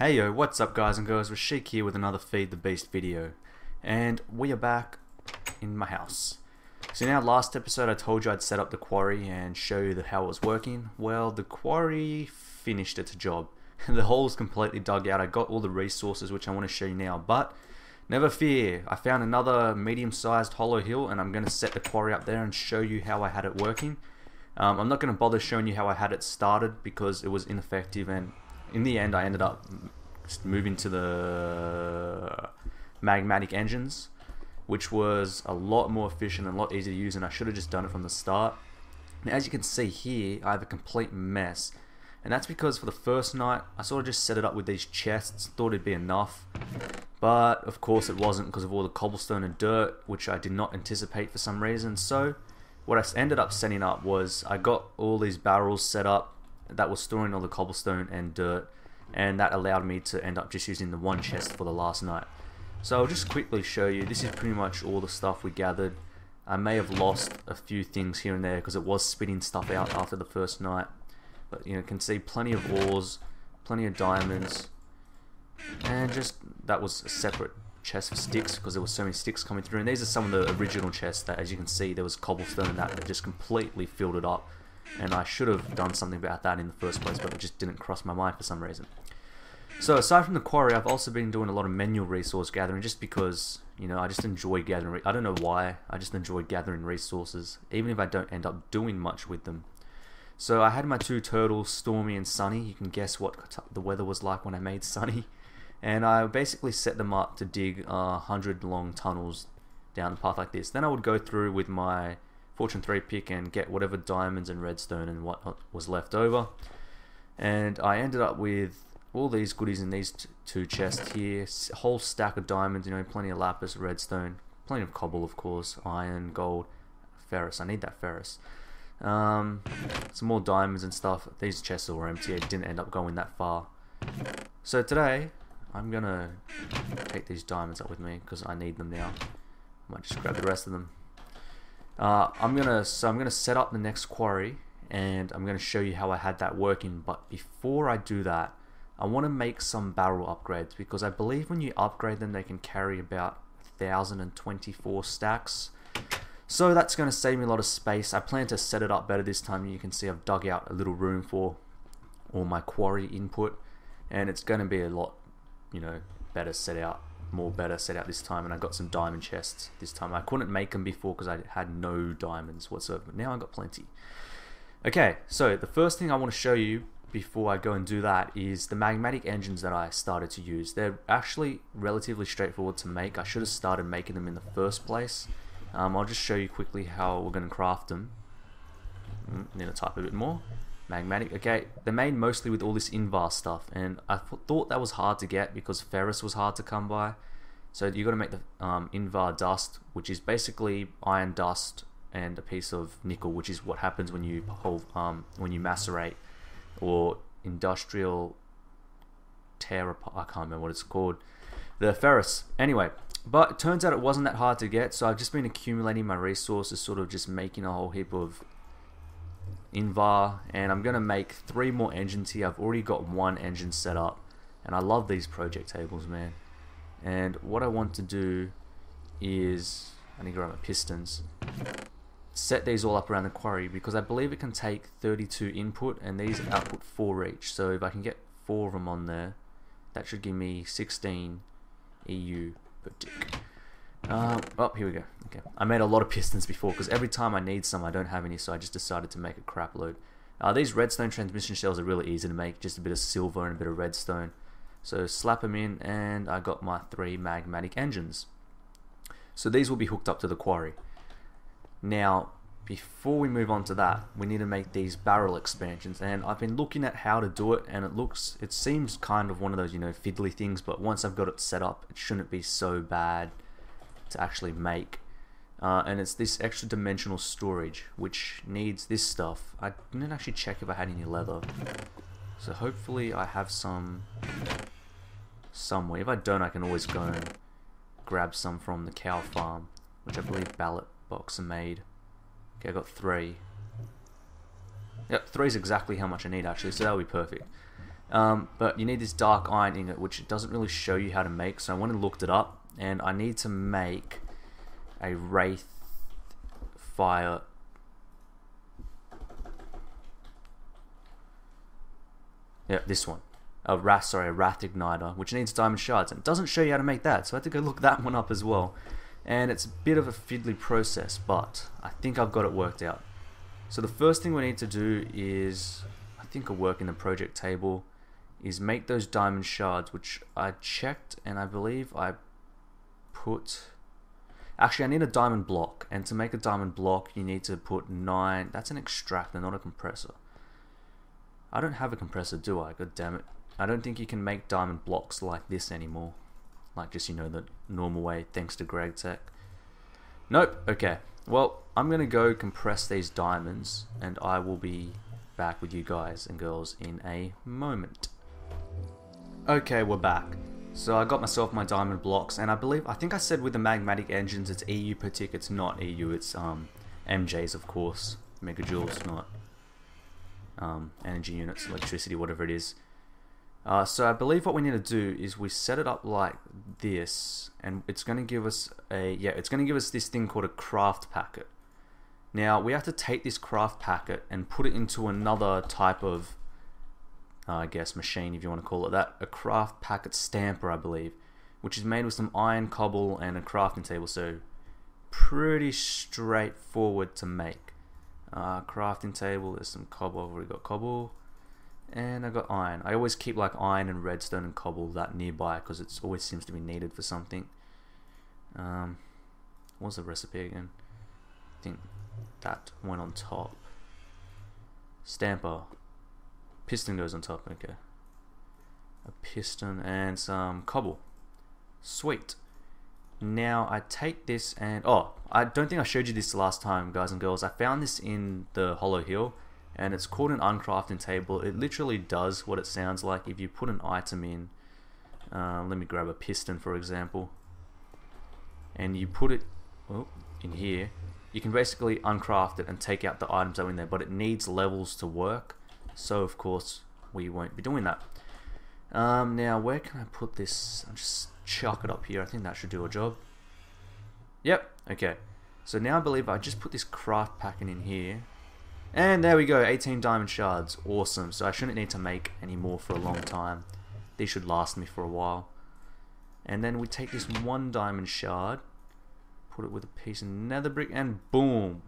Heyo, what's up guys and girls, Rashik here with another Feed the Beast video, and we are back in my house. So now last episode I told you I'd set up the quarry and show you how it was working. Well, the quarry finished its job. The hole's completely dug out. I got all the resources which I want to show you now, but never fear, I found another medium-sized hollow hill and I'm going to set the quarry up there and show you how I had it working. I'm not going to bother showing you how I had it started because it was ineffective, and in the end I ended up moving to the magmatic engines, which was a lot more efficient and a lot easier to use, and I should have just done it from the start. Now, as you can see here, I have a complete mess, and that's because for the first night I sort of just set it up with these chests, thought it'd be enough, but of course it wasn't because of all the cobblestone and dirt, which I did not anticipate for some reason. So what I ended up setting up was I got all these barrels set up that was storing all the cobblestone and dirt, and that allowed me to end up just using the one chest for the last night. So I'll just quickly show you. This is pretty much all the stuff we gathered. I may have lost a few things here and there because it was spitting stuff out after the first night, but you can see plenty of ores, plenty of diamonds, and just that was a separate chest for sticks because there were so many sticks coming through. And these are some of the original chests that, as you can see, there was cobblestone and that just completely filled it up. And I should have done something about that in the first place, but it just didn't cross my mind for some reason. So aside from the quarry, I've also been doing a lot of manual resource gathering just because, I just enjoy gathering. I don't know why, I just enjoy gathering resources, even if I don't end up doing much with them. So I had my two turtles, Stormy and Sunny. You can guess what the weather was like when I made Sunny. And I basically set them up to dig 100 long tunnels down the path like this. Then I would go through with my Fortune 3 pick and get whatever diamonds and redstone and whatnot was left over, and I ended up with all these goodies in these two chests here. A whole stack of diamonds, plenty of lapis, redstone, plenty of cobble of course, iron, gold, ferrous. I need that ferrous. Some more diamonds and stuff. These chests were empty. It didn't end up going that far. So today I'm gonna take these diamonds up with me because I need them now. I might just grab the rest of them. I'm gonna set up the next quarry and I'm gonna show you how I had that working, but before I do that I want to make some barrel upgrades because I believe when you upgrade them they can carry about 1,024 stacks, so that's going to save me a lot of space. I plan to set it up better this time. You can see I've dug out a little room for all my quarry input, and it's going to be a lot better set out this time, and I got some diamond chests this time. I couldn't make them before because I had no diamonds whatsoever, but now I got plenty. Okay, so the first thing I want to show you before I go and do that is the magmatic engines that I started to use. They're actually relatively straightforward to make. I should have started making them in the first place. I'll just show you quickly how we're going to craft them. Need to type a bit more. Magmatic. Okay, they're made mostly with all this invar stuff, and I thought that was hard to get because ferrous was hard to come by. So you got to make the invar dust, which is basically iron dust and a piece of nickel, which is what happens when you macerate or industrial tear apart. I can't remember what it's called. The ferrous. Anyway, but it turns out it wasn't that hard to get. So I've just been accumulating my resources, sort of just making a whole heap of invar, and I'm gonna make 3 more engines here. I've already got 1 engine set up, and I love these project tables, man. And what I want to do is I need to grab my pistons, set these all up around the quarry because I believe it can take 32 input and these output 4 each. So if I can get 4 of them on there, that should give me 16 EU per tick. Oh, here we go. Okay, I made a lot of pistons before because every time I need some I don't have any, so I just decided to make a crap load. These redstone transmission shells are really easy to make, just a bit of silver and a bit of redstone. So slap them in and I got my 3 magmatic engines. So these will be hooked up to the quarry. Now before we move on to that, we need to make these barrel expansions, and I've been looking at how to do it, and it seems kind of one of those fiddly things, but once I've got it set up it shouldn't be so bad to actually make. And it's this extra dimensional storage which needs this stuff. I didn't actually check if I had any leather, so hopefully I have some somewhere. If I don't, I can always go and grab some from the cow farm, which I believe ballot box are made. Okay, I got 3. Yep, 3 is exactly how much I need actually, so that'll be perfect. But you need this dark iron ingot, which it doesn't really show you how to make, so I went and looked it up, and I need to make a wraith fire. Yeah, this one. A wrath igniter, which needs diamond shards, and it doesn't show you how to make that, so I had to go look that one up as well. And it's a bit of a fiddly process, but I think I've got it worked out. So the first thing we need to do is, I think will work in the project table, is make those diamond shards, which I checked, and I believe I put... Actually, I need a diamond block, and to make a diamond block, you need to put 9... That's an extractor, not a compressor. I don't have a compressor, do I? God damn it. I don't think you can make diamond blocks like this anymore. Like just, you know, the normal way, thanks to Greg Tech. Nope, okay. Well, I'm going to go compress these diamonds, and I will be back with you guys and girls in a moment. Okay, we're back. So I got myself my diamond blocks, and I think I said with the magmatic engines it's EU per tick. It's not EU, it's MJs of course, megajoules, not energy units, electricity, whatever it is. So I believe what we need to do is we set it up like this, and it's going to give us this thing called a craft packet. Now we have to take this craft packet and put it into another type of I guess machine, if you want to call it that, a craft packet stamper, I believe, which is made with some iron, cobble, and a crafting table, so pretty straightforward to make. Crafting table, there's some cobble, I've already got cobble, and I got iron. I always keep like iron and redstone and cobble that nearby because it always seems to be needed for something. What's the recipe again? I think that went on top. Stamper. Piston goes on top, okay. A piston and some cobble. Sweet. Now I take this and... Oh, I don't think I showed you this last time, guys and girls. I found this in the Hollow Hill, and it's called an uncrafting table. It literally does what it sounds like. If you put an item in... let me grab a piston, for example. And you put it in here. You can basically uncraft it and take out the items that are in there, but it needs levels to work. So of course we won't be doing that. Now where can I put this? I'll just chuck it up here. I think that should do a job. Yep, okay. So now I believe I just put this craft packet in here. And there we go, 18 diamond shards. Awesome. So I shouldn't need to make any more for a long time. These should last me for a while. And then we take this 1 diamond shard, put it with a piece of nether brick, and boom!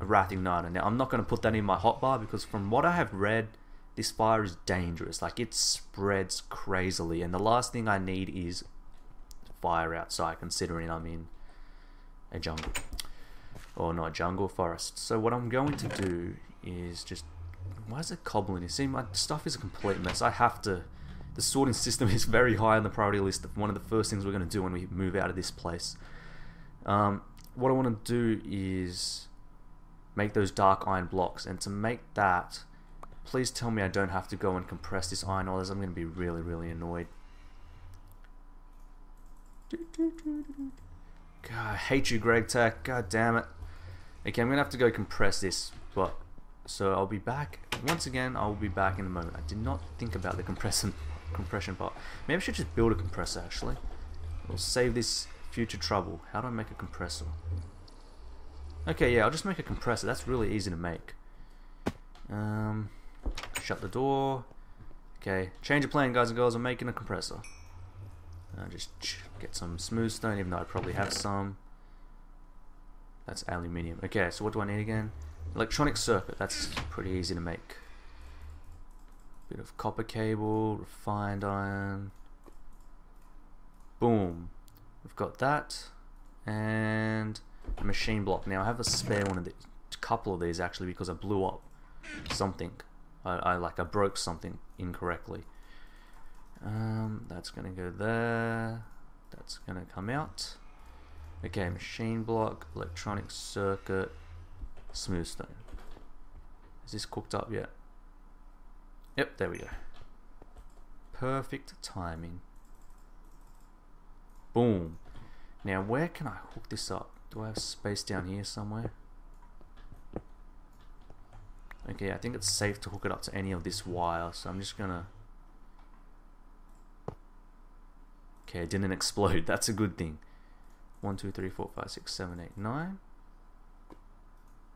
A wrath igniter. Now I'm not going to put that in my hotbar because from what I have read, this fire is dangerous. Like it spreads crazily, and the last thing I need is fire outside, considering I'm in a jungle. Or not jungle, forest. So what I'm going to do is just... Why is it cobble in here? See, my stuff is a complete mess. I have to... The sorting system is very high on the priority list of one of the first things we're going to do when we move out of this place. What I want to do is make those dark iron blocks, and to make that, please tell me I don't have to go and compress this iron, or else I'm going to be really, really annoyed. God, I hate you, Greg Tech. God damn it. Okay, I'm going to have to go compress this, but so I'll be back. Once again, I'll be back in a moment. I did not think about the compression part. Maybe I should just build a compressor, actually. We'll save this future trouble. How do I make a compressor? Okay, yeah, I'll just make a compressor. That's really easy to make. Shut the door. Okay, change of plan, guys and girls. I'm making a compressor. Just get some smooth stone, even though I probably have some. That's aluminium. Okay, so what do I need again? Electronic circuit. That's pretty easy to make. Bit of copper cable, refined iron. Boom. We've got that. And a machine block. Now I have a spare one of these, a couple of these actually, because I blew up something. I broke something incorrectly. That's gonna go there. That's gonna come out. Okay, machine block, electronic circuit, smooth stone. Is this cooked up yet? Yep, there we go. Perfect timing. Boom. Now where can I hook this up? Do I have space down here somewhere? Okay, I think it's safe to hook it up to any of this wire, so I'm just gonna... Okay, it didn't explode. That's a good thing. 1, 2, 3, 4, 5, 6, 7, 8, 9.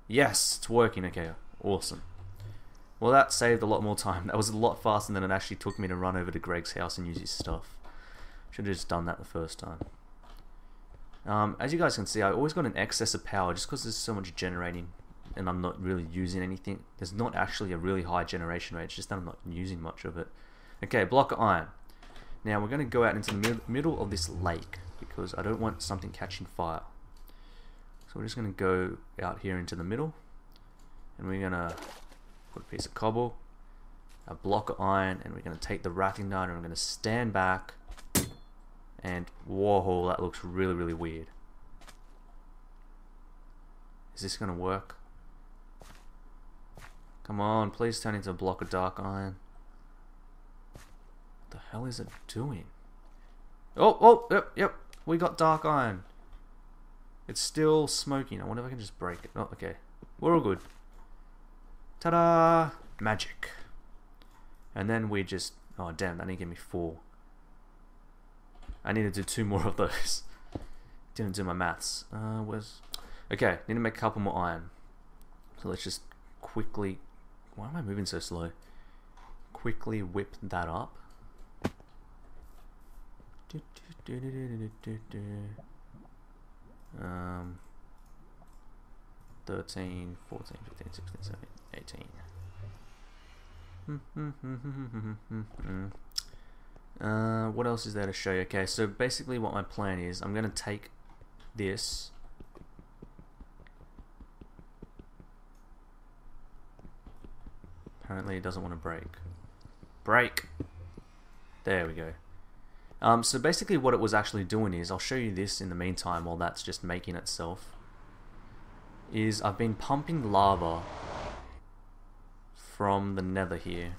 Yes, it's working. Okay, awesome. Well, that saved a lot more time. That was a lot faster than it actually took me to run over to Greg's house and use his stuff. Should have just done that the first time. As you guys can see, I always got an excess of power just because there's so much generating and I'm not really using anything. There's not actually a really high generation rate, it's just that I'm not using much of it. Okay, block of iron. Now we're going to go out into the middle of this lake because I don't want something catching fire. So we're just going to go out here into the middle and we're going to put a piece of cobble, a block of iron, and we're going to take the racking down and we're going to stand back and whoa, that looks really, really weird. Is this going to work? Come on, please turn into a block of dark iron. What the hell is it doing? Oh, yep, we got dark iron. It's still smoking. I wonder if I can just break it. Oh, okay. We're all good. Ta-da! Magic. And then we just... Oh, damn, that didn't give me 4. I need to do 2 more of those. Didn't do my maths. Where's... Okay, need to make a couple more iron. So let's just quickly... Why am I moving so slow? Quickly whip that up. 13, 14, 15, 16, 17, 18. What else is there to show you? Okay, so basically what my plan is, I'm going to take this. Apparently it doesn't want to break. Break! There we go. So basically what it was actually doing is, I'll show you this in the meantime while that's just making itself, is I've been pumping lava from the nether here.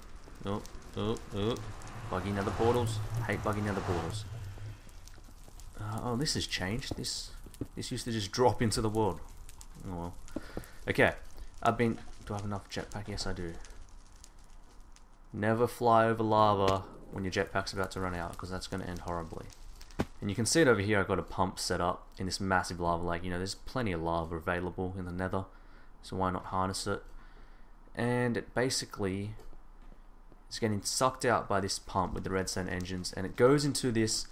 Buggy nether portals. Hate buggy nether portals. Oh, this has changed. This used to just drop into the world. Oh well. Okay, do I have enough jetpack? Yes, I do. Never fly over lava when your jetpack's about to run out, because that's going to end horribly. And you can see it over here, I've got a pump set up in this massive lava lake. You know, there's plenty of lava available in the nether, so why not harness it? And it basically is getting sucked out by this pump with the redstone engines, and it goes into this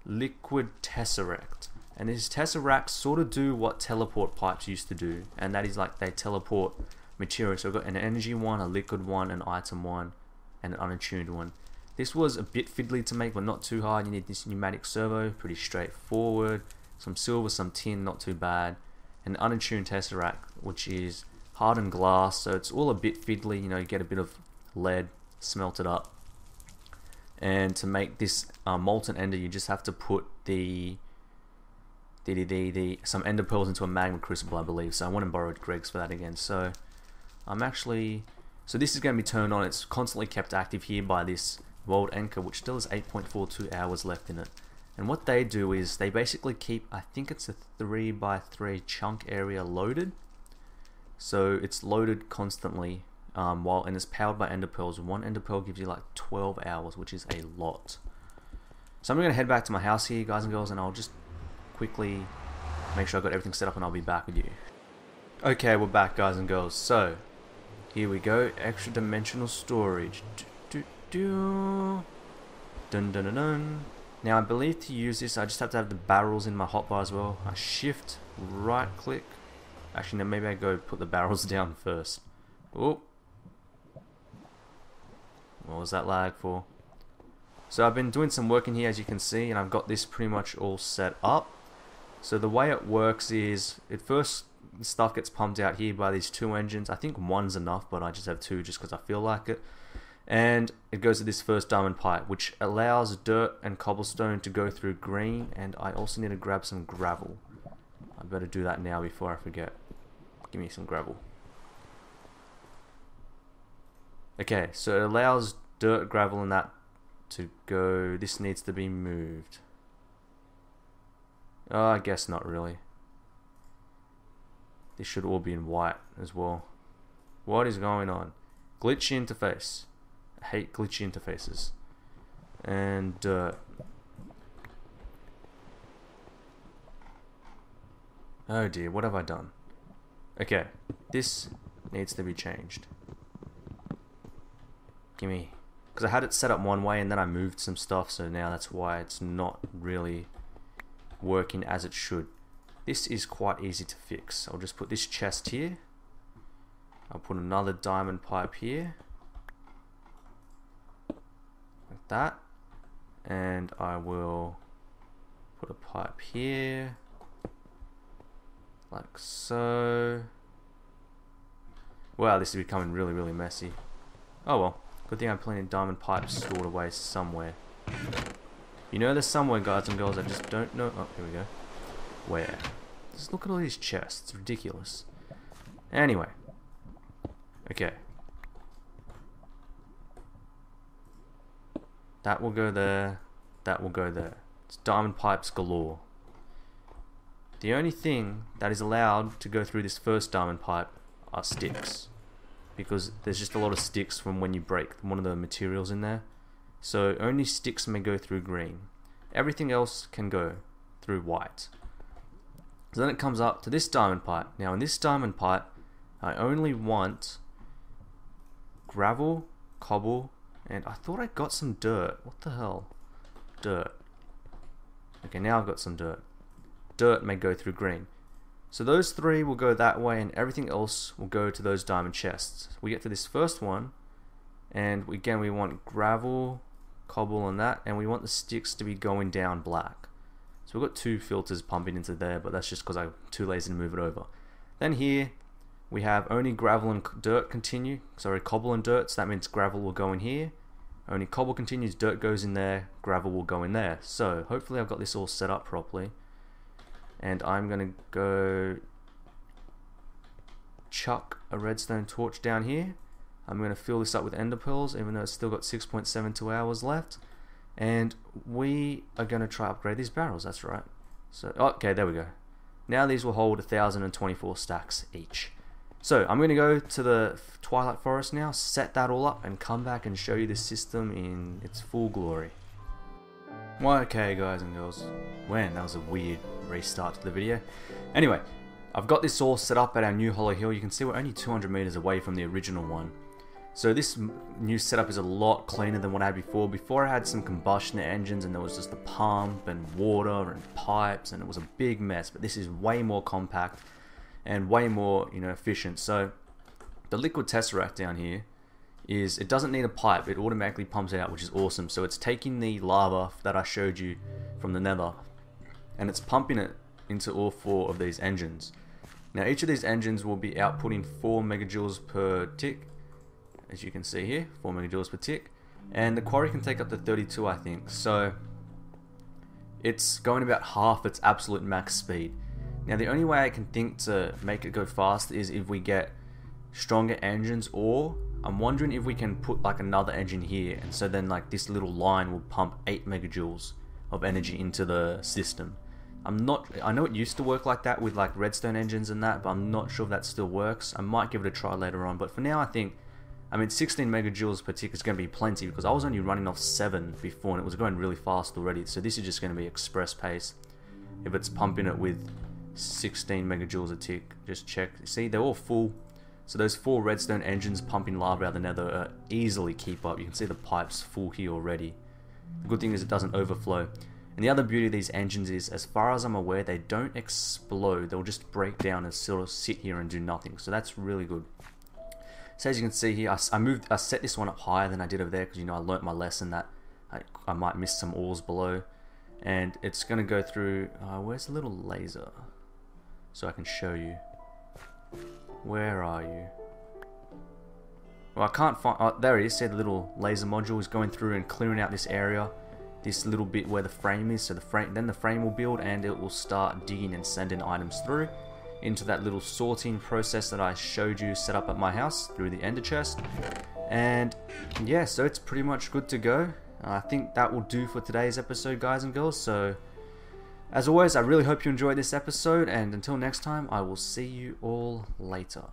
liquid tesseract. And these tesseracts sort of do what teleport pipes used to do, and that is like they teleport material. So we've got an energy one, a liquid one, an item one, and an unattuned one. This was a bit fiddly to make, but not too hard. You need this pneumatic servo, pretty straightforward. Some silver, some tin, not too bad. And an unattuned tesseract, which is hardened glass, so it's all a bit fiddly. You know, you get a bit of lead, smelt it up. And to make this molten ender, you just have to put some ender pearls into a magma crucible, I believe. So I went and borrowed Greg's for that again. So so this is going to be turned on. It's constantly kept active here by this world anchor, which still has 8.42 hours left in it. And what they do is they basically keep, I think it's a 3x3 chunk area loaded. So it's loaded constantly and it's powered by ender pearls. One ender pearl gives you like 12 hours, which is a lot. So I'm going to head back to my house here, guys and girls, and I'll just quickly make sure I've got everything set up and I'll be back with you. Okay, we're back, guys and girls. So here we go, extra dimensional storage. Dun dun dun dun. Now I believe to use this I just have to have the barrels in my hotbar as well. I shift, right click. Actually no, maybe I go put the barrels down first. Oh, what was that lag for? So I've been doing some work in here, as you can see, and I've got this pretty much all set up. So the way it works is, at first the stuff gets pumped out here by these 2 engines. I think one's enough, but I just have 2 just because I feel like it. And it goes to this first diamond pipe, which allows dirt and cobblestone to go through green, and I also need to grab some gravel. I better do that now before I forget. Give me some gravel. Okay, so it allows dirt, gravel and that to go. This needs to be moved. Oh, I guess not really. This should all be in white as well. What is going on? Glitchy interface. I hate glitchy interfaces. And dirt. Oh dear, what have I done? Okay, this needs to be changed. Gimme. Because I had it set up one way and then I moved some stuff, so now that's why it's not really working as it should. This is quite easy to fix. I'll just put this chest here. I'll put another diamond pipe here. Like that. And I will put a pipe here. Like so. Wow, this is becoming really, really messy. Oh well. Good thing I have plenty of diamond pipes stored away somewhere. You know there's somewhere, guys and girls, I just don't know. Oh, here we go. Where? Just look at all these chests. It's ridiculous. Anyway. Okay. That will go there. That will go there. It's diamond pipes galore. The only thing that is allowed to go through this first diamond pipe are sticks. Because there's just a lot of sticks from when you break one of the materials in there. So only sticks may go through green. Everything else can go through white. So then it comes up to this diamond pipe. Now in this diamond pipe, I only want gravel, cobble, and I thought I got some dirt. What the hell? Dirt. Okay, now I've got some dirt. Dirt may go through green. So those three will go that way and everything else will go to those diamond chests. We get to this first one and again we want gravel, cobble and that, and we want the sticks to be going down black. So we've got two filters pumping into there, but that's just because I'm too lazy to move it over. Then here we have only gravel and dirt continue. Sorry, cobble and dirt, so that means gravel will go in here. Only cobble continues, dirt goes in there, gravel will go in there. So hopefully I've got this all set up properly. And I'm going to go chuck a redstone torch down here. I'm going to fill this up with ender pearls, even though it's still got 6.72 hours left. And we are going to try upgrade these barrels, that's right. So, okay, there we go. Now these will hold 1,024 stacks each. So I'm going to go to the Twilight Forest now, set that all up, and come back and show you the system in its full glory. Well, okay guys and girls, that was a weird restart to the video. Anyway, I've got this all set up at our new Hollow Hill. You can see we're only 200 meters away from the original one. So this new setup is a lot cleaner than what I had before. Before I had some combustion engines and there was just a pump and water and pipes and it was a big mess, but this is way more compact and way more, efficient. So the liquid tesseract down here is, it doesn't need a pipe, it automatically pumps it out, which is awesome. So it's taking the lava that I showed you from the nether and it's pumping it into all four of these engines. Now each of these engines will be outputting 4 megajoules per tick, as you can see here, 4 megajoules per tick, and the quarry can take up to 32 I think, so it's going about half its absolute max speed. Now the only way I can think to make it go fast is if we get stronger engines, or I'm wondering if we can put like another engine here, and so then like this little line will pump 8 megajoules of energy into the system. I know it used to work like that with like redstone engines and that, but I'm not sure if that still works. I might give it a try later on, but for now I think, 16 megajoules per tick is going to be plenty, because I was only running off 7 before and it was going really fast already, so this is just going to be express pace. If it's pumping it with 16 megajoules a tick, just check, see they're all full. So those 4 redstone engines pumping lava out of the nether easily keep up. You can see the pipes full here already. The good thing is it doesn't overflow. And the other beauty of these engines is, as far as I'm aware, they don't explode. They'll just break down and sort of sit here and do nothing. So that's really good. So as you can see here, I set this one up higher than I did over there because I learnt my lesson that I might miss some ores below. And it's going to go through, where's the little laser? So I can show you. Where are you? Well, I can't find, there it is. See, the little laser module is going through and clearing out this area. This little bit where the frame is, so then the frame will build and it will start digging and sending items through into that little sorting process that I showed you set up at my house through the ender chest. And yeah, so it's pretty much good to go. I think that will do for today's episode, guys and girls. So as always, I really hope you enjoyed this episode, and until next time, I will see you all later.